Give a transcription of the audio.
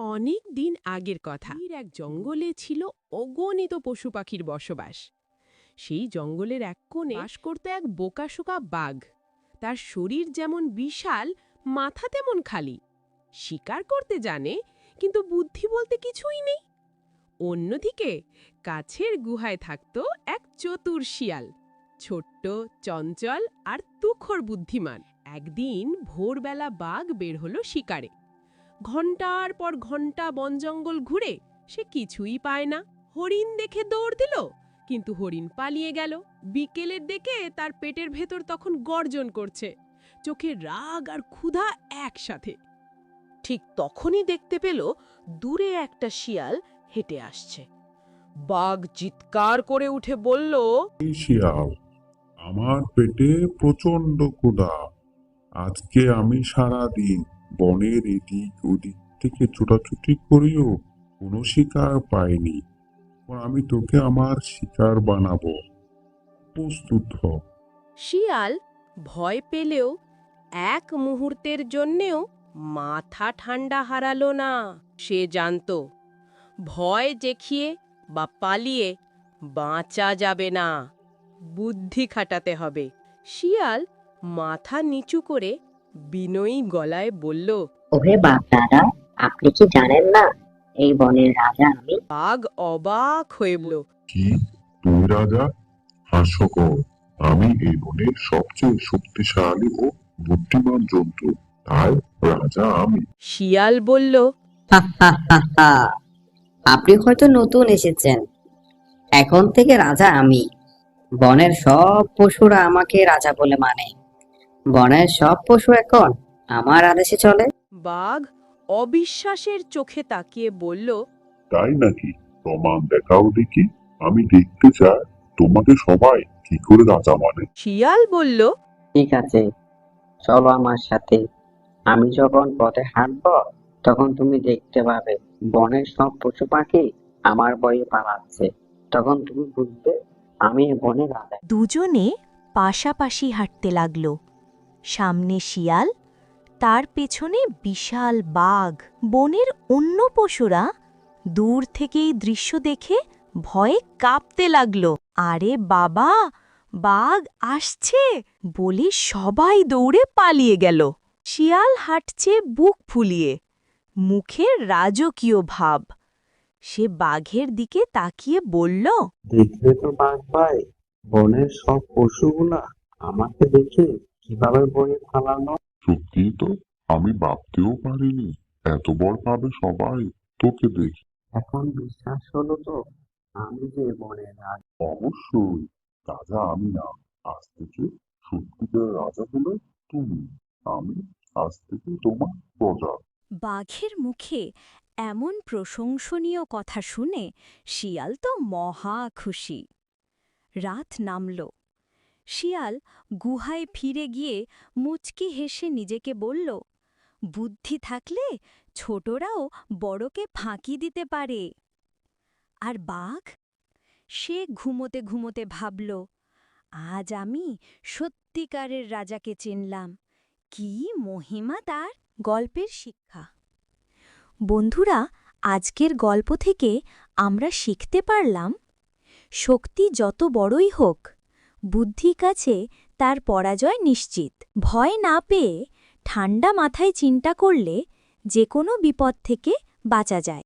অনেক দিন আগের কথা এক জঙ্গলে ছিল অগণিত পশু পাখির বসবাস। সেই জঙ্গলের এক কোণে বাস করত এক বোকাশোকা বাঘ। তার শরীর যেমন বিশাল, মাথা তেমন খালি। শিকার করতে জানে, কিন্তু বুদ্ধি বলতে কিছুই নেই। অন্যদিকে কাছের গুহায় থাকত এক চতুর শিয়াল, ছোট্ট, চঞ্চল আর তুখর বুদ্ধিমান। একদিন ভোরবেলা বাঘ বের হলো শিকারে। ঘণ্টার পর ঘণ্টা বন জঙ্গল ঘুরে সে কিছুই পায় না। হরিণ দেখে দৌড় দিল, কিন্তু হরিণ পালিয়ে গেল। বিকেলের দিকে তার পেটের ভেতর তখন গর্জন করছে, চোখে রাগ আর ক্ষুধা একসাথে। ঠিক তখনই দেখতে পেল দূরে একটা শিয়াল হেঁটে আসছে। বাঘ চিৎকার করে উঠে বলল, এই শিয়াল, আমার পেটে প্রচন্ড ক্ষুধা। আজকে আমি সারাদিন বনের এদিক ওদিক থেকে ছোটাছুটি করেও কোনো শিকার পাইনি। আমি তোকে আমার শিকার বানাবো, প্রস্তুত হ। শিয়াল ভয় পেলেও এক মুহূর্তের জন্যেও মাথা ঠান্ডা হারালো না। সে জানত ভয় দেখিয়ে বা পালিয়ে বাঁচা যাবে না, বুদ্ধি খাটাতে হবে। শিয়াল মাথা নিচু করে বিনয়ী গলায় বলল, ওহে বাপ দাদা, আপনি কি জানেন না এই বনের রাজা আমি? বাঘ অবাক হয়ে বলল, কি, তুই রাজা? হাস্যকর। আমি এই বনের সবচেয়ে শক্তিশালী ও বুদ্ধিমান জন্তু, তাই রাজা আমি। শিয়াল বলল, হা হা হা হা। আপনি হয়তো নতুন এসেছেন, এখন থেকে রাজা আমি। বনের সব পশুরা আমাকে রাজা বলে মানে। বনের সব পশু এখন আমার আদেশে চলে। বাঘ অবিশ্বাসের চোখে তাকিয়ে বলল, তাই নাকি? প্রমাণ দেখাও দেখি। আমি দেখতে চাই তোমাকে সবাই কি করে রাজা মানে। শিয়াল বলল, ঠিক আছে, চলো আমার সাথে। আমি যখন পথে হাঁটবো, তখন তুমি দেখতে পাবে বনের সব পশু পাখি আমার ভয়ে পালাচ্ছে। তখন তুমি বুঝবে আমি এই বনের রাজা। দুজনে পাশাপাশি হাঁটতে লাগল। সামনে শিয়াল, তার পেছনে বিশাল বাঘ। বনের অন্য পশুরা দূর থেকেই দৃশ্য দেখে ভয়ে কাঁপতে লাগল। আরে বাবা, বাঘ আসছে বলে সবাই দৌড়ে পালিয়ে গেল। শিয়াল হাঁটছে বুক ফুলিয়ে, মুখে রাজকীয় ভাব। সে বাঘের দিকে তাকিয়ে বলল, দেখলে তো বাঘ ভাই, বনের সব পশুগুলা আমাকে দেখে কিভাবে ভয়ে পালালো। সত্যি তো, আমি ভাবতেও পারিনি এত বড় পাবে সবাই তোকে দেখি। এখন বিশ্বাস হলো তো আমি যে বনের রাজা? অবশ্যই, রাজা আমি না, আজ থেকে সত্যিকার রাজা হলো তুমি। আমি আজ থেকে তোমার প্রজা। বাঘের মুখে এমন প্রশংসনীয় কথা শুনে শিয়াল তো মহা খুশি। রাত নামল। শিয়াল গুহায় ফিরে গিয়ে মুচকি হেসে নিজেকে বলল, বুদ্ধি থাকলে ছোটরাও বড়কে ফাঁকি দিতে পারে। আর বাঘ, সে ঘুমোতে ঘুমোতে ভাবল, আজ আমি সত্যিকারের রাজাকে চিনলাম। কি মহিমা তার! গল্পের শিক্ষা। বন্ধুরা, আজকের গল্প থেকে আমরা শিখতে পারলাম, শক্তি যত বড়ই হোক, বুদ্ধি কাছে তার পরাজয় নিশ্চিত। ভয় না পেয়ে ঠান্ডা মাথায় চিন্তা করলে যে কোনো বিপদ থেকে বাঁচা যায়।